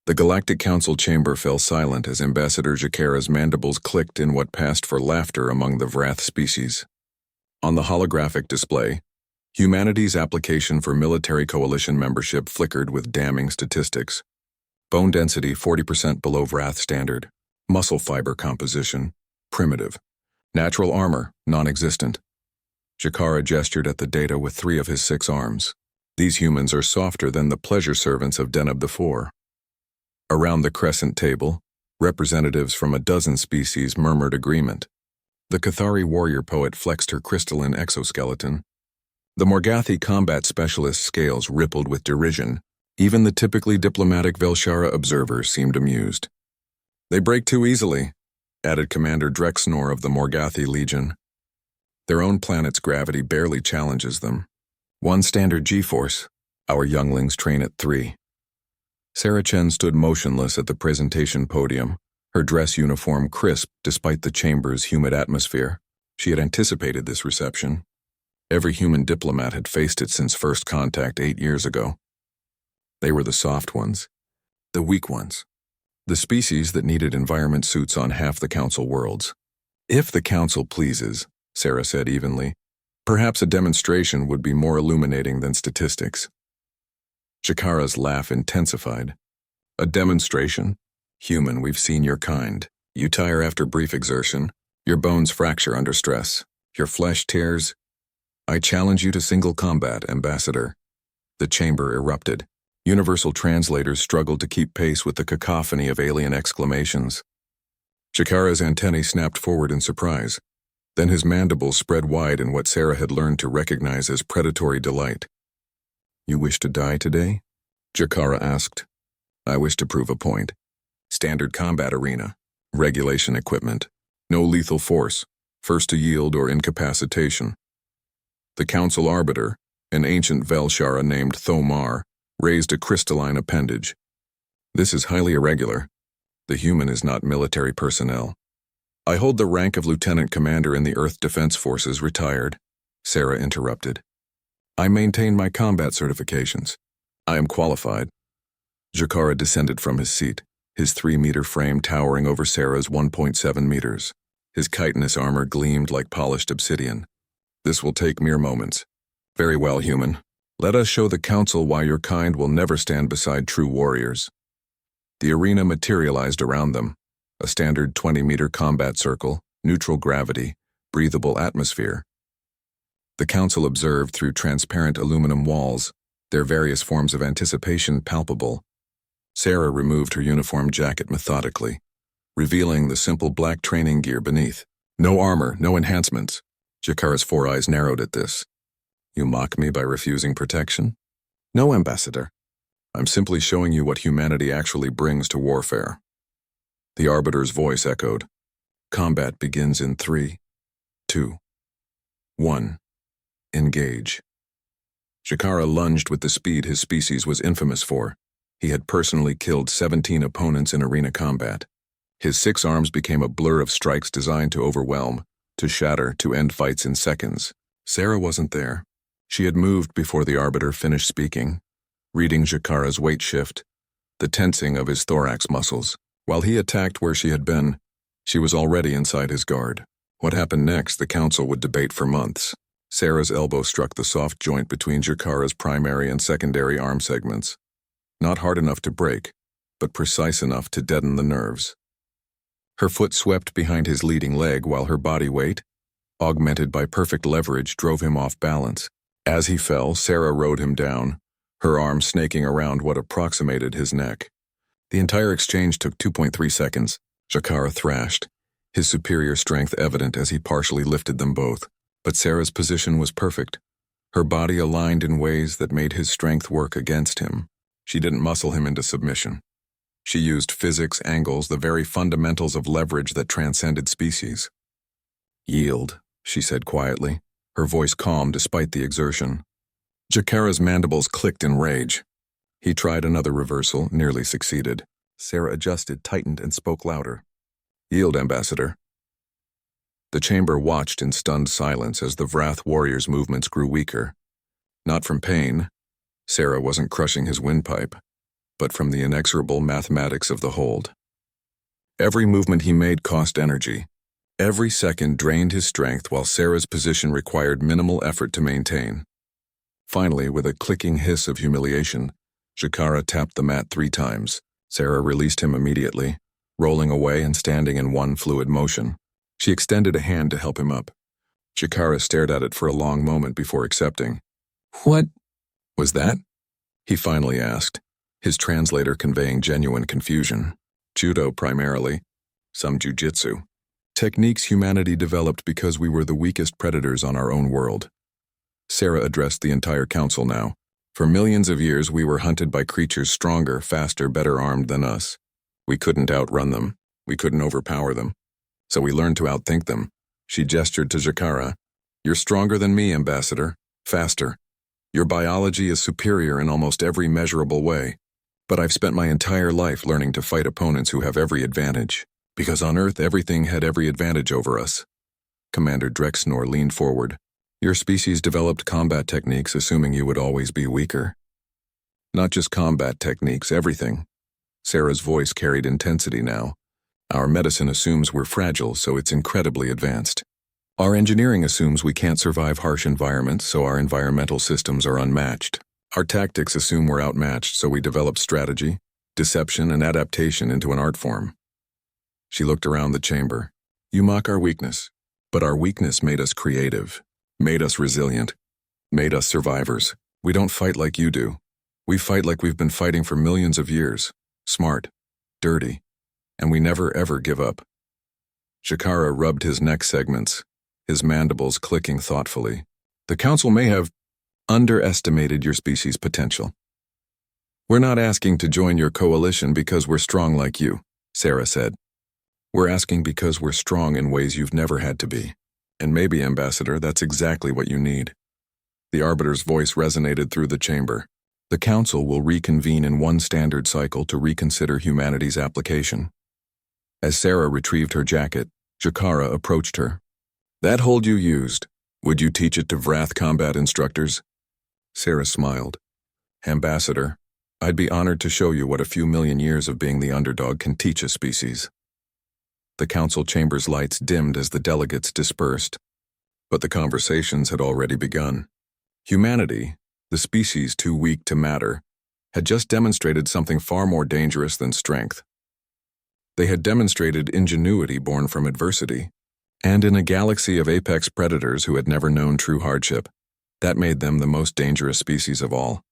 The Galactic Council chamber fell silent as Ambassador Jakara's mandibles clicked in what passed for laughter among the Vrath species. On the holographic display, humanity's application for military coalition membership flickered with damning statistics. Bone density 40% below Vrath standard. Muscle fiber composition, primitive. Natural armor, non-existent. Jakara gestured at the data with 3 of his 6 arms. These humans are softer than the pleasure servants of Deneb IV. Around the crescent table, representatives from a dozen species murmured agreement. The Cathari warrior poet flexed her crystalline exoskeleton. The Morgathi combat specialist scales rippled with derision. Even the typically diplomatic Velshara observer seemed amused. "They break too easily," added Commander Drexnor of the Morgathi Legion. "Their own planet's gravity barely challenges them. 1 standard G-force. Our younglings train at 3. Sarah Chen stood motionless at the presentation podium, her dress uniform crisp despite the chamber's humid atmosphere. She had anticipated this reception. Every human diplomat had faced it since first contact 8 years ago. They were the soft ones, the weak ones, the species that needed environment suits on half the Council worlds. "If the Council pleases," Sarah said evenly, "perhaps a demonstration would be more illuminating than statistics." Jakara's laugh intensified. "A demonstration? Human, we've seen your kind. You tire after brief exertion. Your bones fracture under stress. Your flesh tears. I challenge you to single combat, Ambassador." The chamber erupted. Universal translators struggled to keep pace with the cacophony of alien exclamations. Jakara's antennae snapped forward in surprise. Then his mandibles spread wide in what Sarah had learned to recognize as predatory delight. "You wish to die today?" Jakara asked. "I wish to prove a point. Standard combat arena. Regulation equipment. No lethal force. First to yield or incapacitation." The Council Arbiter, an ancient Velshara named Thomar, raised a crystalline appendage. "This is highly irregular. The human is not military personnel." "I hold the rank of Lieutenant Commander in the Earth Defense Forces, retired," Sarah interrupted. "I maintain my combat certifications. I am qualified." Jakara descended from his seat, his 3-meter frame towering over Sarah's 1.7 meters. His chitinous armor gleamed like polished obsidian. "This will take mere moments." "Very well, human. Let us show the Council why your kind will never stand beside true warriors." The arena materialized around them. A standard 20-meter combat circle, neutral gravity, breathable atmosphere. The Council observed through transparent aluminum walls, their various forms of anticipation palpable. Sarah removed her uniform jacket methodically, revealing the simple black training gear beneath. "No armor, no enhancements." Jakara's 4 eyes narrowed at this. "You mock me by refusing protection?" "No, Ambassador. I'm simply showing you what humanity actually brings to warfare." The Arbiter's voice echoed. "Combat begins in 3, 2, 1. Engage." Jakara lunged with the speed his species was infamous for. He had personally killed 17 opponents in arena combat. His 6 arms became a blur of strikes designed to overwhelm, to shatter, to end fights in seconds. Sarah wasn't there. She had moved before the Arbiter finished speaking, reading Jakara's weight shift, the tensing of his thorax muscles. While he attacked where she had been, she was already inside his guard. What happened next, the Council would debate for months. Sarah's elbow struck the soft joint between Jakara's primary and secondary arm segments. Not hard enough to break, but precise enough to deaden the nerves. Her foot swept behind his leading leg while her body weight, augmented by perfect leverage, drove him off balance. As he fell, Sarah rode him down, her arm snaking around what approximated his neck. The entire exchange took 2.3 seconds. Jakara thrashed, his superior strength evident as he partially lifted them both. But Sarah's position was perfect, her body aligned in ways that made his strength work against him. She didn't muscle him into submission. She used physics, angles, the very fundamentals of leverage that transcended species. "Yield," she said quietly, her voice calm despite the exertion. Jakara's mandibles clicked in rage. He tried another reversal, nearly succeeded. Sarah adjusted, tightened, and spoke louder. "Yield, Ambassador." The chamber watched in stunned silence as the Vrath warrior's movements grew weaker. Not from pain. Sarah wasn't crushing his windpipe. but from the inexorable mathematics of the hold. Every movement he made cost energy. Every second drained his strength while Sarah's position required minimal effort to maintain. Finally, with a clicking hiss of humiliation, Jakara tapped the mat 3 times. Sarah released him immediately, rolling away and standing in one fluid motion. She extended a hand to help him up. Jakara stared at it for a long moment before accepting. "What was that?" he finally asked, his translator conveying genuine confusion. "Judo primarily, some jujitsu. Techniques humanity developed because we were the weakest predators on our own world." Sarah addressed the entire council now. "For millions of years we were hunted by creatures stronger, faster, better armed than us. We couldn't outrun them. We couldn't overpower them. So we learned to outthink them." She gestured to Jakara. "You're stronger than me, Ambassador. Faster. Your biology is superior in almost every measurable way. But I've spent my entire life learning to fight opponents who have every advantage. Because on Earth everything had every advantage over us." Commander Drexnor leaned forward. "Your species developed combat techniques assuming you would always be weaker." "Not just combat techniques, everything." Sarah's voice carried intensity now. "Our medicine assumes we're fragile, so it's incredibly advanced. Our engineering assumes we can't survive harsh environments, so our environmental systems are unmatched. Our tactics assume we're outmatched, so we develop strategy, deception, and adaptation into an art form." She looked around the chamber. "You mock our weakness, but our weakness made us creative, made us resilient, made us survivors. We don't fight like you do. We fight like we've been fighting for millions of years. Smart, dirty, and we never ever give up." Jakara rubbed his neck segments, his mandibles clicking thoughtfully. "The council may have underestimated your species' potential. We're not asking to join your coalition because we're strong like you," Sarah said. "We're asking because we're strong in ways you've never had to be. And maybe, Ambassador, that's exactly what you need." The Arbiter's voice resonated through the chamber. "The Council will reconvene in one standard cycle to reconsider humanity's application." As Sarah retrieved her jacket, Jakara approached her. "That hold you used, would you teach it to Vrath combat instructors?" Sarah smiled. "Ambassador, I'd be honored to show you what a few million years of being the underdog can teach a species." The council chamber's lights dimmed as the delegates dispersed. But the conversations had already begun. Humanity, the species too weak to matter, had just demonstrated something far more dangerous than strength. They had demonstrated ingenuity born from adversity, and in a galaxy of apex predators who had never known true hardship, that made them the most dangerous species of all.